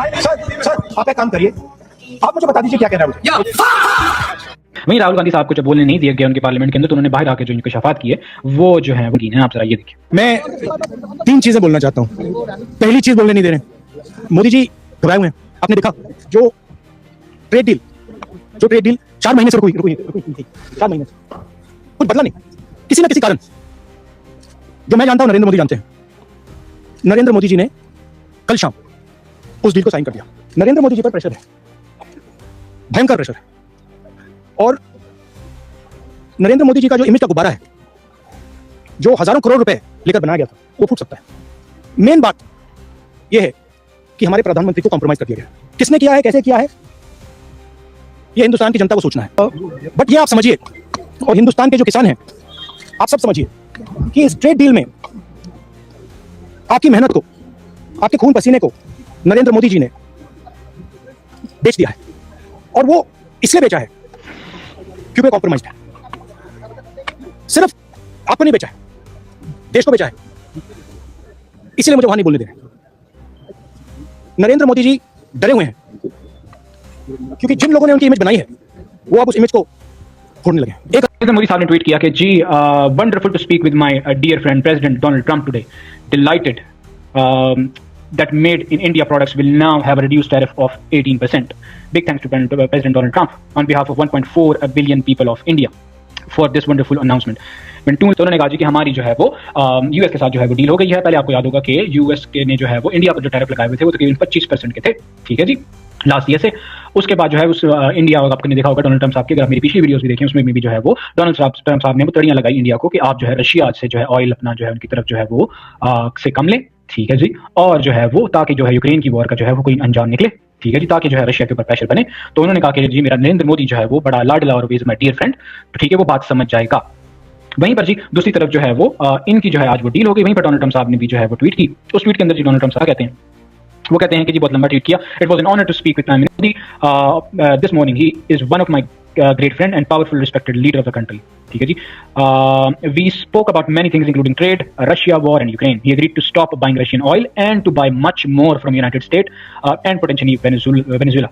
Sir आप एक काम करिए, आप मुझे बता दीजिए क्या कहना है मुझे। वहीं राहुल गांधी साहब को जब बोलने नहीं दिया गया उनके पार्लियामेंट के अंदर, तो उन्होंने बाहर आकर जो इनकी शफात की है वो जो है वो की है। आप जरा ये देखिए। मैं 3 चीजें बोलना चाहता हूँ। पहली चीज बोलने नहीं दे रहे, मोदी जी घबराए हुए हैं। आपने देखा जो ट्रेड डील 4 महीने से रुकी 4 महीने से कुछ बदला नहीं, किसी ना किसी कारण। जो मैं जानता हूं नरेंद्र मोदी जानते हैं। नरेंद्र मोदी जी ने कल शाम उस डील को साइन कर दिया। नरेंद्र मोदी जी पर प्रेशर है, भयंकर प्रेशर है, और नरेंद्र मोदी जी का जो इमेज का गुब्बारा है, जो हजारों करोड़ रुपए लेकर बनाया गया था, वो फूट सकता है। मेन बात यह है कि हमारे प्रधानमंत्री को कॉम्प्रोमाइज कर दिया गया। किसने किया है, कैसे किया है, यह हिंदुस्तान की जनता को सोचना है। बट ये आप समझिए, और हिंदुस्तान के जो किसान हैं आप सब समझिए कि इस ट्रेड डील में आपकी मेहनत को, आपके खून पसीने को नरेंद्र मोदी जी ने बेच दिया है। और वो इसलिए बेचा है क्योंकि कॉम्प्रोमाइज है। सिर्फ आपको नहीं बेचा है, देश को बेचा है। इसलिए मुझे वहां नहीं बोलने दे रहे। नरेंद्र मोदी जी डरे हुए हैं क्योंकि जिन लोगों ने उनकी इमेज बनाई है वो अब उस इमेज को फोड़ने लगे। एक नरेंद्र मोदी साहब ने ट्वीट किया कि जी wonderful to speak with my dear friend President Donald Trump today, delighted that made in India products will now have a reduced tariff of 18%. Big thanks to President Donald Trump on behalf of 1.4 billion people of India for this wonderful announcement. तो उन्होंने कहा जी कि हमारी जो है वो US के साथ जो है वो डील हो गई है। पहले आपको याद होगा कि यूएस के ने जो है वो इंडिया पर जो टैरिफ लगाए हुए थे वो तकरीबन 25% के थे, ठीक है जी, लास्ट ईयर से। उसके बाद जो है उस इंडिया, आपने देखा होगा डोनाल्ड ट्रम्प साहब की, अगर आप मेरी पिछली वीडियोस भी देखें उसमें भी जो है वो डोनाल्ड ट्रम्प साहब ने वो तड़ियां लगाई इंडिया को कि आप जो है रशिया से जो है ऑयल अपना जो है उनकी तरफ जो है वो से कम लें, ठीक है जी, और जो है वो ताकि जो है यूक्रेन की वॉर का जो है वो कोई अंजाम निकले, ठीक है जी, ताकि जो है रशिया के ऊपर प्रेशर बने। तो उन्होंने कहा कि जी मेरा नरेंद्र मोदी जो है वो बड़ा लाडला और इज माय डियर फ्रेंड, तो ठीक है वो बात समझ जाएगा। वहीं पर जी दूसरी तरफ जो है वो इनकी जो है आज वो डील हो गई। वहीं पर डोनाल्ड ट्रम्प साहब ने भी जो है वो ट्वीट की। उस ट्वीट के अंदर जी डोनाल्ड ट्रम्प साहब कहते हैं, वो कहते हैं कि जी बहुत लंबा ट्वीट किया। It was an honour to speak with prime minister Modi this morning, he is one of my great friend and powerful respected leader of the country, ठीक है जी। We spoke about many things including trade, Russia war and Ukraine. He agreed to stop buying Russian oil and to buy much more from United States and potentially Venezuela.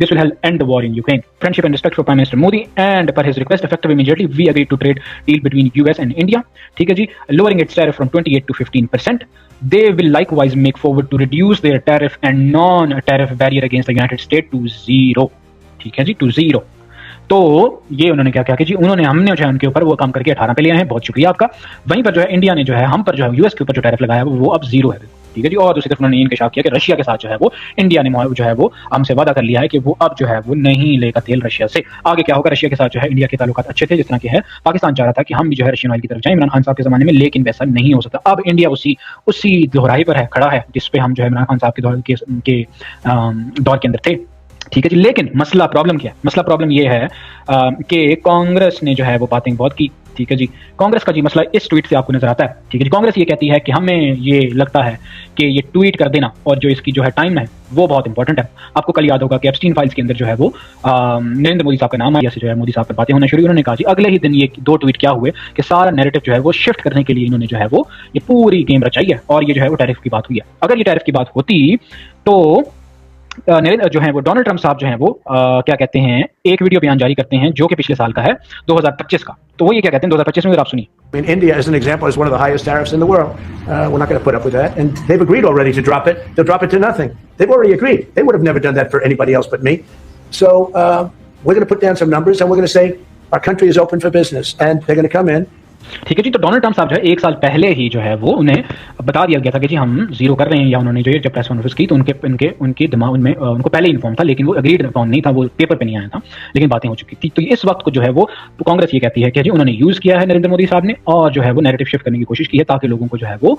This will help end the war in Ukraine. Friendship and respect for Prime Minister Modi, and per his request effective immediately we agreed to trade deal between US and India, ठीक है जी, lowering its tariff from 28 to 15%. They will likewise make forward to reduce their tariff and non-tariff barrier against the United States to 0, ठीक है जी, to 0। तो ये उन्होंने क्या किया कि जी हमने जो है उनके ऊपर वो काम करके 18 पे लिया है, बहुत शुक्रिया आपका। वहीं पर जो है इंडिया ने जो है हम पर जो है यूएस के ऊपर जो टैरिफ लगाया वो अब 0 है, ठीक है जी। और दूसरी तरफ उन्होंने इंकशाफ किया कि रशिया के साथ जो है वो इंडिया ने जो है वो हमसे वादा कर लिया है कि वो अब जो है वो नहीं लेगा तेल रशिया से। आगे क्या होगा, रशिया के साथ जो है इंडिया के ताल्लुकात अच्छे थे जिस तरह के है। पाकिस्तान चाह रहा था कि हम भी जो है रशियन ऑयल की तरफ जाएं इमरान खान साहब के जमाने में, लेकिन वैसा नहीं हो सकता। अब इंडिया उसी दोहराई पर है, खड़ा है जिसपे हम जो है इमरान खान साहब के दौर के अंदर थे, ठीक है जी। लेकिन मसला प्रॉब्लम क्या है, मसला प्रॉब्लम ये है कि कांग्रेस ने जो है वो बातें बहुत की, ठीक है जी। कांग्रेस का जी मसला इस ट्वीट से आपको नजर आता है, ठीक है जी। कांग्रेस ये कहती है कि हमें ये लगता है कि ये ट्वीट कर देना और जो इसकी जो है टाइम है वो बहुत इंपॉर्टेंट है। आपको कल याद होगा कि एप्स्टीन फाइल्स के अंदर जो है वो नरेंद्र मोदी साहब का नाम आया से जो है मोदी साहब पर बातें होना शुरू। उन्होंने कहा जी अगले ही दिन ये 2 ट्वीट क्या हुए कि सारा नैरेटिव जो है वो शिफ्ट करने के लिए इन्होंने जो है वो ये पूरी गेम रचाई है, और ये जो है वो टैरिफ की बात हुई है। अगर ये टैरिफ की बात होती तो जो है वो डोनाल्ड ट्रम्प साहब जो है वो क्या कहते हैं, एक वीडियो बयान जारी करते हैं जो कि पिछले साल का है, 2025 का। तो वो ये क्या कहते हैं 2025 में, आप सुनिए। In India, as an example, is one of the highest tariffs in the world. We're not going to put up with that, and they've agreed already to drop it. They'll drop it to nothing. They've already agreed. They would have never done that for anybody else but me. So we're going to put down some numbers, and we're going to say our country is open for business, and they're going to come in. ठीक है जी। तो Donald Trump साहब जो है 1 साल पहले ही जो है वो उन्हें बता दिया गया था कि जी हम 0 कर रहे हैं, या उन्होंने जो जब प्रेस कॉन्फ्रेंस की तो उनके दिमाग में उनको पहले इन्फॉर्म था, लेकिन वो एग्रीड अपॉन नहीं था, वो पेपर पे नहीं आया था, लेकिन बातें हो चुकी थी। तो इस वक्त को जो है वो तो कांग्रेस ये कहती है कि जी उन्होंने यूज किया है नरेंद्र मोदी साहब ने, और जो है वो नैरेटिव शिफ्ट करने की कोशिश की है ताकि लोगों को जो है वो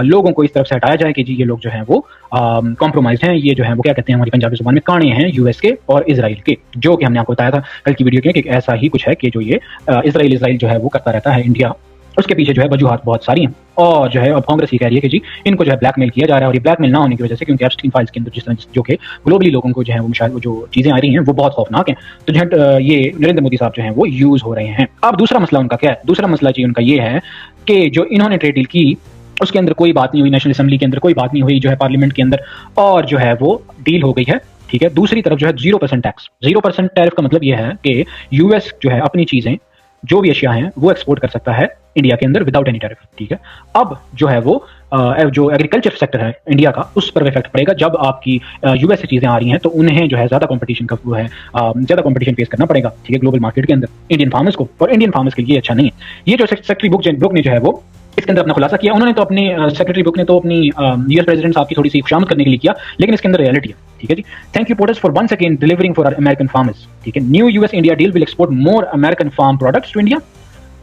लोगों को इस तरफ से हटाया जाए कि जी ये लोग जो है वो कॉम्प्रोमाइज हैं, ये जो है वो क्या कहते हैं हमारी पंजाबी जुबान में काणे हैं यूएस के और इजराइल के, जो कि हमने आपको बताया था कल की वीडियो के कि ऐसा ही कुछ है कि जो ये इजराइल जो है वो करता रहता है इंडिया, उसके पीछे जो है वजूहात बहुत सारी हैं। और जो है अब कांग्रेस ये कह रही है कि जी इनको जो है ब्लैकमेल किया जा रहा है, और ये ब्लैकमेल ना होने की वजह से, क्योंकि एप्स्टीन फाइल्स के अंदर जिस तरह जो कि ग्लोबली लोगों को जो है वो जो चीजें आ रही हैं वो बहुत खौफनाक हैं, तो जो है ये नरेंद्र मोदी साहब जो है वो यूज हो रहे हैं। अब दूसरा मसला उनका क्या है, दूसरा मसला जी उनका ये है कि जो इन्होंने ट्रेड डील की उसके अंदर कोई बात नहीं हुई, नेशनल असेंबली के अंदर कोई बात नहीं हुई जो है, पार्लियामेंट के अंदर, और जो है वो डील हो गई है, ठीक है। दूसरी तरफ जो है 0% टैक्स, 0% टैरिफ का मतलब ये है कि यूएस जो है अपनी चीजें जो भी एशिया हैं वो एक्सपोर्ट कर सकता है इंडिया के अंदर विदाउट एनी टैरिफ, ठीक है। अब जो है वो जो एग्रीकल्चर सेक्टर है इंडिया का, उस पर इफेक्ट पड़ेगा। जब आपकी यूएस से चीजें आ रही हैं तो उन्हें जो है ज्यादा कंपटीशन का वो है, ज्यादा कंपटीशन फेस करना पड़ेगा, ठीक है, ग्लोबल मार्केट के अंदर इंडियन फार्मर्स को, और इंडियन फार्मर्स के लिए अच्छा नहीं है। ये जो सेक्रेटरी बुक ने जो है वो इसके अंदर अपना खुलासा किया, उन्होंने तो अपने सेक्रेटरी बुक ने तो अपनी यूएस प्रेसिडेंट साहब की थोड़ी सी खुशामद करने के लिए किया, लेकिन इसके अंदर रियलिटी है, ठीक है जी। Thank you porters for once again delivering for our American farmers, ठीक है। New US India deal will export more American farm products to India,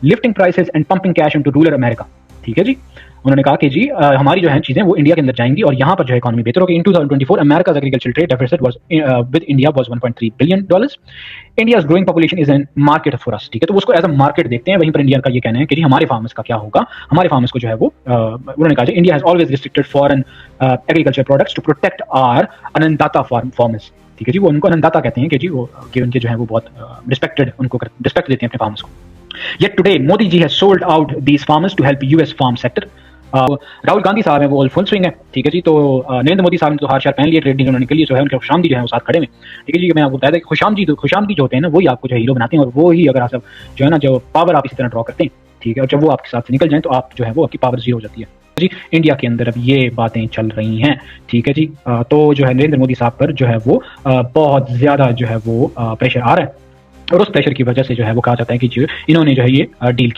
lifting prices and pumping cash into rural America, ठीक है जी। उन्होंने कहा कि जी हमारी जो है चीजें वो इंडिया के अंदर जाएंगी और यहाँ पर जो है इकोनॉमी बेहतर होगी। इन 2024 अमेरिका's agricultural trade deficit was with India was $1.3 billion. India's growing population is a market for us, ठीक है। तो उसको एज अ मार्केट देखते हैं। वहीं पर इंडिया का ये कहना है कि जी हमारे फार्मर्स का क्या होगा, हमारे फार्मर्स को जो है वो उन्होंने कहा India has always restricted foreign agriculture products to protect our अन्नदाता फार्मर्स, ठीक है जी। वो उनको अन्नदाता कहते हैं कि जी वो कि उनके जो है वो बहुत रिस्पेक्टेड, उनको रिस्पेक्ट देते हैं अपने फार्मर्स को। Yet today, Modi ji has sold out these farmers to help US farm sector. Rahul Gandhi साहब हैं वो फुल स्विंग है, ठीक है जी। तो नरेंद्र मोदी साहब ने तो हार शार पहन लिए ट्रेड डील होने के लिए, जो है उनके खुशामदी जो है वो साथ खड़े में, ठीक है जी। मैं आपको बताया था कि खुशामदी जो होते हैं ना वही आपको जो है हीरो बनाते हैं, और वो ही अगर आप जो है ना जो पावर आप इसी तरह ड्रॉ करते हैं, ठीक है, और जब वो आपके साथ से निकल जाए तो आप जो है वो आपकी पावर जीरो हो जाती है जी। इंडिया के अंदर अब ये बातें चल रही हैं, ठीक है जी। तो जो है नरेंद्र मोदी साहब पर जो है वो बहुत ज्यादा जो है वो प्रेशर आ रहा है, और उस प्रेशर की वजह से जो है वो कहा जाता है कि इन्होंने जो है ये डील